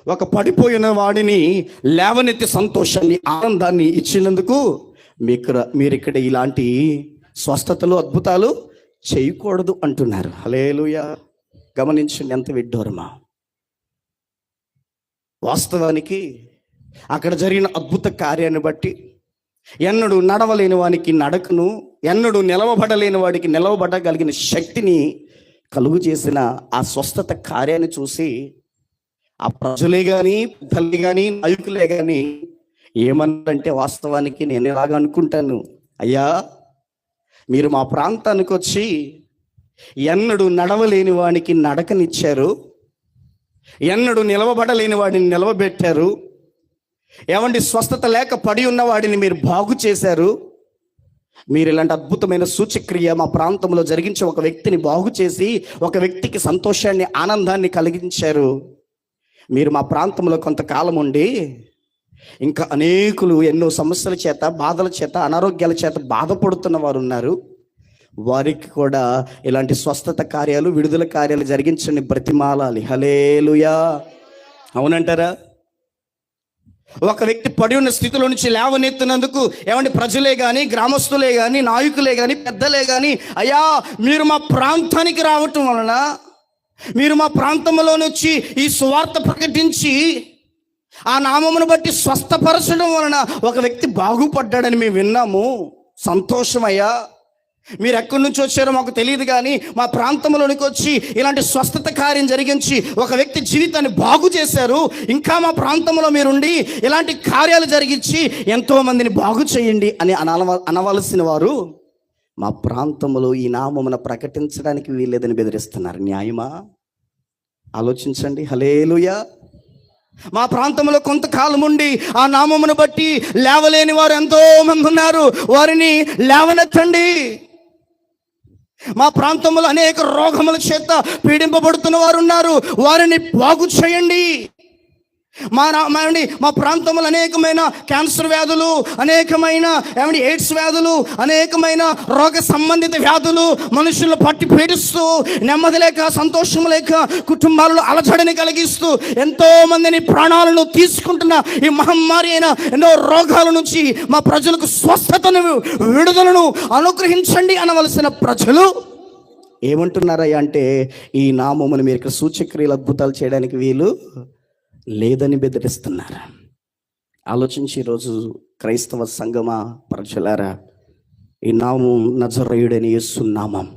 ఒక పడిపోయిన వాడిని లేవనెత్తి సంతోషాన్ని, ఆనందాన్ని ఇచ్చినందుకు మీరు ఇక్కడ ఇలాంటి స్వస్థతలు, అద్భుతాలు చేయకూడదు అంటున్నారు. హల్లెలూయా. గమనించండి, ఎంత విడ్డూరమా. వాస్తవానికి అక్కడ జరిగిన అద్భుత కార్యాన్ని బట్టి ఎన్నడూ నడవలేని వానికి నడకను, ఎన్నడూ నిలవబడలేని వాడికి నిలవబడగలిగిన శక్తిని కలుగు చేసిన ఆ స్వస్థత కార్యాన్ని చూసి ఆ ప్రజలే కానీ, తల్లి కానీ, నాయకులే కానీ ఏమన్నారంటే, వాస్తవానికి నేను ఇలాగ అనుకుంటాను, అయ్యా మీరు మా ప్రాంతానికి వచ్చి ఎన్నడూ నడవలేని వాడికి నడకనిచ్చారు, ఎన్నడూ నిలవబడలేని వాడిని నిలవబెట్టారు, ఏమండి స్వస్థత లేక పడి ఉన్న వాడిని మీరు బాగు చేశారు. మీరు ఇలాంటి అద్భుతమైన సూచక్రియ మా ప్రాంతంలో జరిగించి ఒక వ్యక్తిని బాగు చేసి ఒక వ్యక్తికి సంతోషాన్ని, ఆనందాన్ని కలిగించారు. మీరు మా ప్రాంతంలో కొంతకాలం ఉండి ఇంకా అనేకులు ఎన్నో సమస్యల చేత, బాధల చేత, అనారోగ్యాల చేత బాధపడుతున్న వారు ఉన్నారు. వారికి కూడా ఇలాంటి స్వస్థత కార్యాలు, విడుదల కార్యాలు జరిగించండి, బ్రతిమాలాలి. హల్లెలూయా. అవునంటారా? ఒక వ్యక్తి పడి ఉన్న స్థితిలో నుంచి లేవనెత్తినందుకు ఏమంటే ప్రజలే కానీ, గ్రామస్తులే కానీ, నాయకులే కానీ, పెద్దలే కానీ, అయ్యా మీరు మా ప్రాంతానికి రావటం వలన, మీరు మా ప్రాంతంలో నుంచి ఈ సువార్త ప్రకటించి ఆ నామమును బట్టి స్వస్థపరచడం వలన ఒక వ్యక్తి బాగుపడ్డాడని మేము విన్నాము. సంతోషమయ్యా. మీరు ఎక్కడి నుంచి వచ్చారో మాకు తెలియదు, కానీ మా ప్రాంతంలోనికి వచ్చి ఇలాంటి స్వస్థత కార్యం జరిగించి ఒక వ్యక్తి జీవితాన్ని బాగు చేశారు. ఇంకా మా ప్రాంతంలో మీరుండి ఇలాంటి కార్యాలు జరిగించి ఎంతోమందిని బాగు చేయండి అని అనవలసిన వారు మా ప్రాంతంలో ఈ నామమును ప్రకటించడానికి వీల్లేదని బెదిరిస్తున్నారు. న్యాయమా? ఆలోచించండి. హల్లెలూయా. మా ప్రాంతంలో కొంతకాలం ఉండి ఆ నామమును బట్టి లేవలేని వారు ఎంతో మంది ఉన్నారు. వారిని లేవనెత్తండి. మా ప్రాంతంలో అనేక రోగముల చేత పీడింపబడుతున్న వారు ఉన్నారు. వారిని బాగు చేయండి. మా ప్రాంతంలో అనేకమైన క్యాన్సర్ వ్యాధులు, అనేకమైన ఎయిడ్స్ వ్యాధులు, అనేకమైన రోగ సంబంధిత వ్యాధులు మనుషులను పట్టి పీడిస్తూ, నెమ్మది లేక, సంతోషం లేక, కుటుంబాలలో అలజడిని కలిగిస్తూ ఎంతో మందిని ప్రాణాలను తీసుకుంటున్న ఈ మహమ్మారి అయిన ఎన్నో రోగాల నుంచి మా ప్రజలకు స్వస్థతను, విడుదలను అనుగ్రహించండి అనవలసిన ప్రజలు ఏమంటున్నారయ్యా అంటే, ఈ నామమును మీరు ఇక్కడ సూచక్రియలు, అద్భుతాలు చేయడానికి వీలు లేదని బెదిరిస్తున్నారు. ఆలోచించి ఈరోజు క్రైస్తవ సంగమా, ప్రజలారా, ఈ నామం నజరేయుడైన యేసు నామం